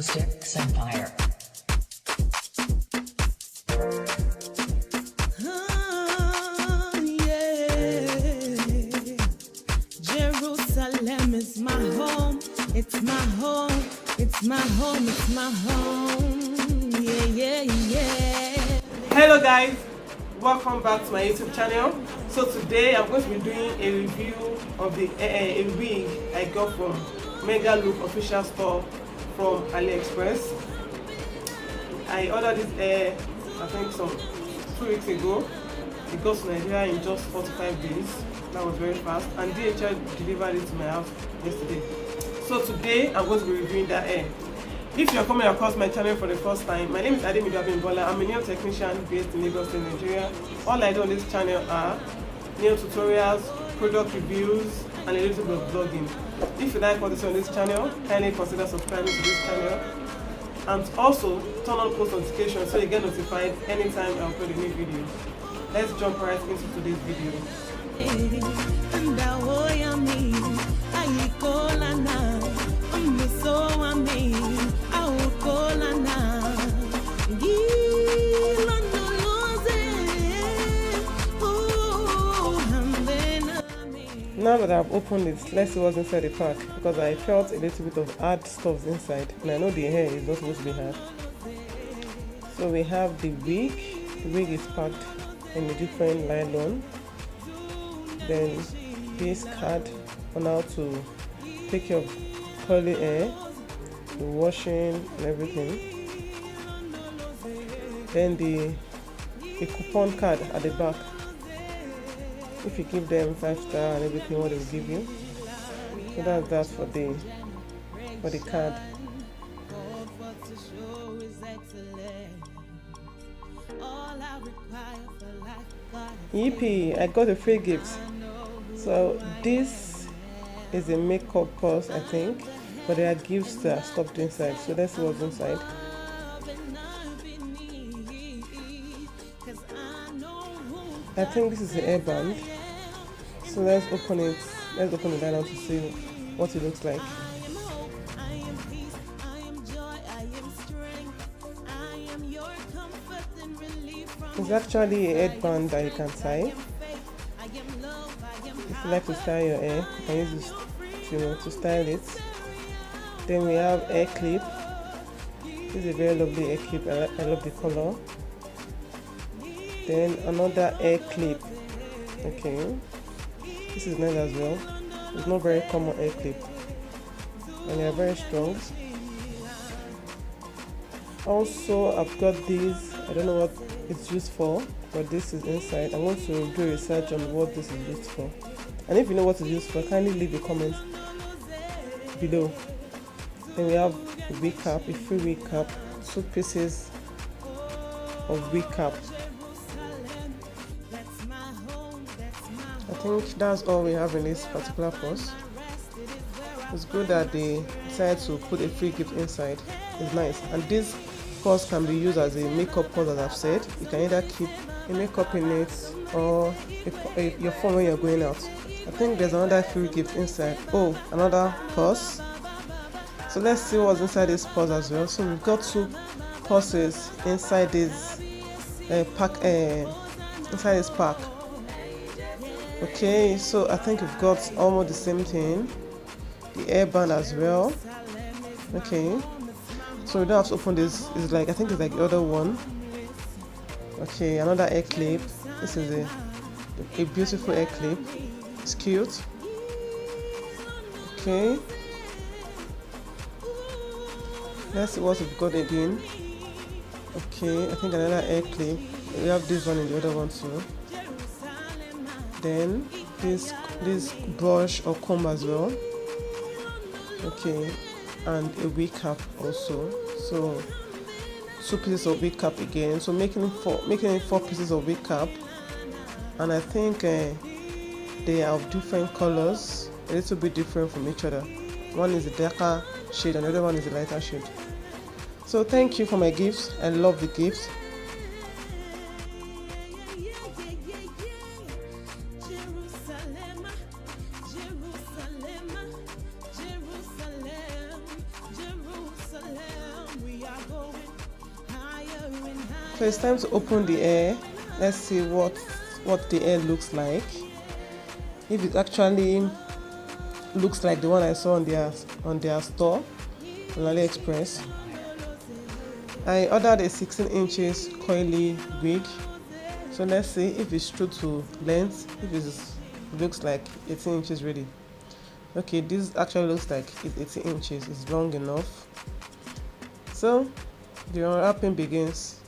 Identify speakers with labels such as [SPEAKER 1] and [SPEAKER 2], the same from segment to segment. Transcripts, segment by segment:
[SPEAKER 1] Sticks and Fire.
[SPEAKER 2] Jerusalem is my home. It's my home. It's my home. It's my home. Yeah, yeah, yeah.
[SPEAKER 3] Hello guys, welcome back to my YouTube channel. So today I'm going to be doing a review of the a wig I got from Mega Look official store from AliExpress. I ordered this I think some 2 weeks ago. It got to Nigeria in just 45 days. That was very fast, and DHL delivered it to my house yesterday. So today I'm going to be reviewing that hair. If you're coming across my channel for the first time, my name is Ademidwabimbola. I'm a nail technician based in Lagos, Nigeria. All I do on this channel are nail tutorials, product reviews, and a little bit of vlogging. If you like what you see on this channel, kindly consider subscribing to this channel, and also turn on post notifications so you get notified anytime I upload a new video. Let's jump right into today's video. Now that I've opened it, let's see what's inside the pack, because I felt a little bit of hard stuff inside, and I know the hair is not supposed to be hard. So we have the wig. The wig is packed in a different nylon. Then this card on how to take care of curly hair, the washing and everything. Then the coupon card at the back. If you give them 5-star and everything, what they will give you. So that's that for the card. Yippee! I got a free gift. So this is a makeup purse, I think, but there are gifts that are stuffed inside. So let's see what's inside. I think this is the hairband. So let's open it. Let's open the nylon to see what it looks like. It's actually a headband that you can tie. If you like to style your hair, you can use this to style it. Then we have hair clip. This is a very lovely hair clip. I love the color. Then another hair clip. Okay, this is nice as well. It's not very common hair clip, and they are very strong. Also, I've got these. I don't know what it's used for, but this is inside. I want to do research on what this is used for, and if you know what it's used for, kindly leave a comment below. Then we have a wig cap, a free wig cap, 2 pieces of wig cap. I think that's all we have in this particular purse. It's good that they decided to put a free gift inside. It's nice, and this purse can be used as a makeup purse, as I've said. You can either keep a makeup in it or your phone when you're going out. I think there's another free gift inside. Oh, another purse. So let's see what's inside this purse as well. So we've got 2 purses inside this pack. Inside this pack. Okay, so I think we've got almost the same thing. The hairband as well. Okay, so we don't have to open this. It's like, I think it's like the other one. Okay, another hair clip. This is a beautiful hair clip. It's cute. Okay, let's see what we've got again. Okay, I think another hair clip. We have this one and the other one too. Then this brush or comb as well. Okay, and a wig cap also. So 2 pieces of wig cap again. So making it 4 pieces of wig cap, and I think they are of different colors, a little bit different from each other. One is a darker shade and the other one is a lighter shade. So thank you for my gifts. I love the gifts.
[SPEAKER 2] Jerusalem, Jerusalem, Jerusalem.
[SPEAKER 3] So it's time to open the hair. Let's see what the hair looks like. If it actually looks like the one I saw on their store on AliExpress. I ordered a 16 inches coily wig. So let's see if it's true to length, if it looks like 18 inches ready. Okay, this actually looks like it's 18 inches, it's long enough. So the unwrapping begins.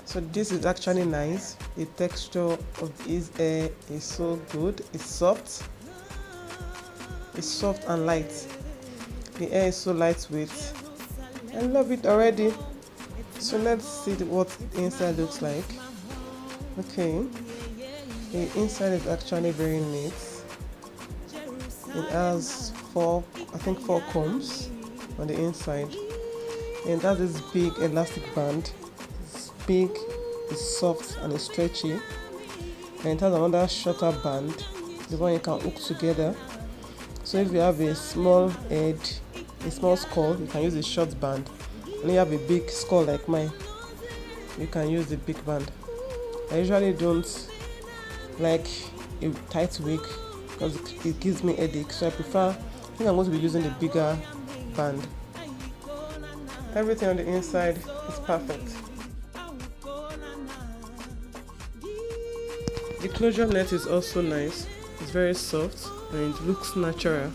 [SPEAKER 3] So this is actually nice. The texture of his hair is so good. It's soft and light. The hair is so lightweight. I love it already. So let's see what the inside looks like. Okay, the inside is actually very neat. It has four combs on the inside, and that is big elastic band. It's big, it's soft, and it's stretchy. And it has another shorter band, the one you can hook together. So if you have a small head, a small skull, you can use a short band. And you have a big skull like mine, you can use the big band. I usually don't like a tight wig because it gives me headache, so I think I'm going to be using the bigger band. Everything on the inside is perfect. The closure net is also nice. It's very soft and it looks natural.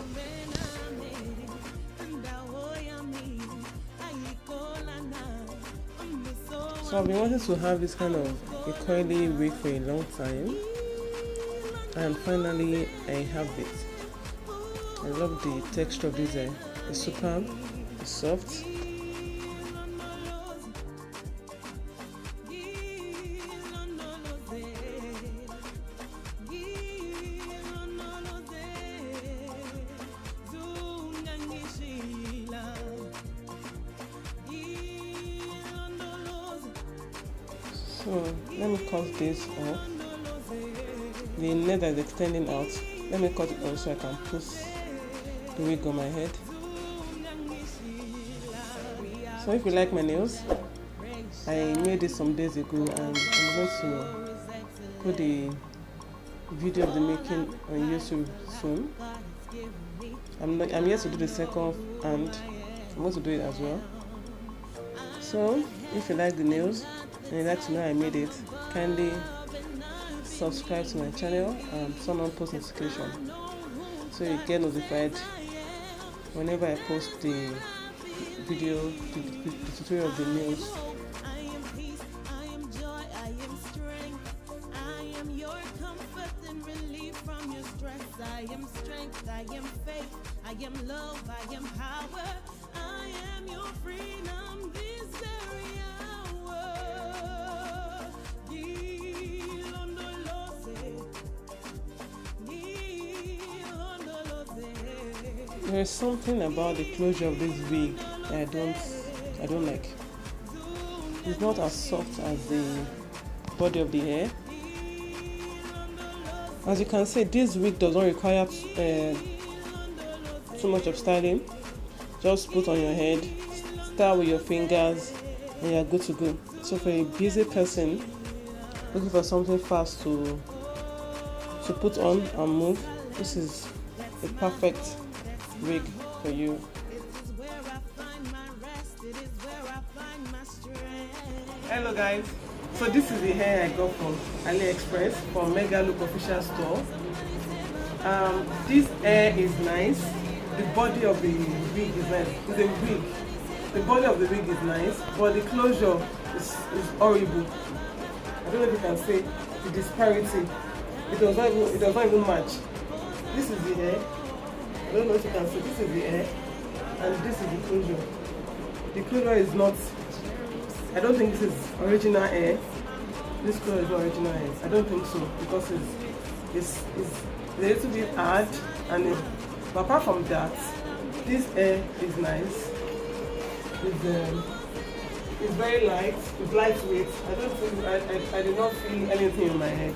[SPEAKER 3] So I've been wanting to have this kind of a coily wig for a long time, and finally I have it. I love the texture of this hair. It's superb, it's soft. So let me cut this off. The net that is extending out, let me cut it off so I can put the wig on my head. So if you like my nails, I made it some days ago, and I'm going to put the video of the making on YouTube soon. I'm yet to do the second, and I'm going to do it as well. So if you like the nails and you'd like to know I made it, kindly subscribe to my channel and turn on post notification so you get notified whenever I post the video, the tutorial of the nails.
[SPEAKER 2] I am peace, I am joy, I am strength. I am your comfort and relief from your stress. I am strength, I am faith, I am love, I am power. I am your freedom this very hour.
[SPEAKER 3] There's something about the closure of this wig that I don't like. It's not as soft as the body of the hair. As you can see, this wig does not require too much of styling. Just put on your head, start with your fingers, and you're good to go. So for a busy person looking for something fast to put on and move, this is a perfect wig for you. Hello guys, so this is the hair I got from AliExpress from Mega Look official store. This hair is nice. The body of the wig is nice. It's a wig. The body of the wig is nice, but the closure is horrible. I don't know if you can see the disparity. It does not even match. This is the hair. I don't know if you can see. This is the hair, and this is the closure. The closure is not. I don't think this is original hair. This closure is not original hair. I don't think so, because it's a little bit hard, and but apart from that, this hair is nice. It's very light. It's lightweight. I do not feel anything in my head.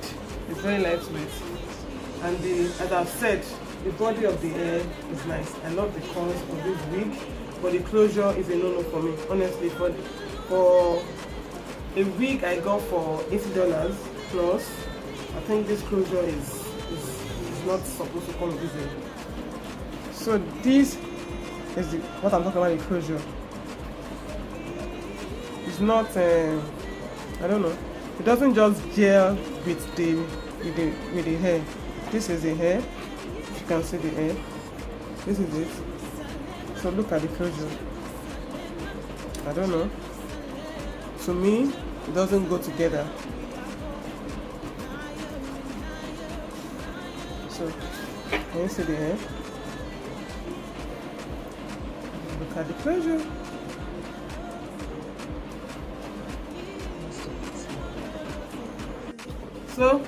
[SPEAKER 3] It's very lightweight. And as I've said, the body of the hair is nice. I love the curls of this wig, but the closure is a no-no for me. Honestly, for a wig I got for $80 plus, I think this closure is not supposed to come with this hair. So this is what I'm talking about, the closure. It's not, I don't know. It doesn't just gel with the hair. This is the hair. You can see the hair. This is it. So look at the closure. I don't know. To me, it doesn't go together. So can you see the hair? Look at the closure. So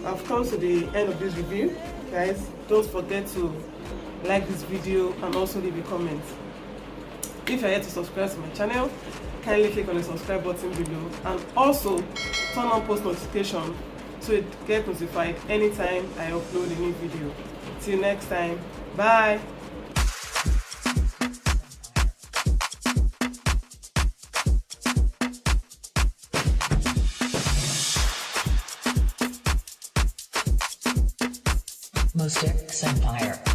[SPEAKER 3] I've come to the end of this review. Guys, don't forget to like this video and also leave a comment. If you're yet to subscribe to my channel, kindly click on the subscribe button below and also turn on post notification so you get notified anytime I upload a new video. Till next time, bye.
[SPEAKER 1] Most Empire.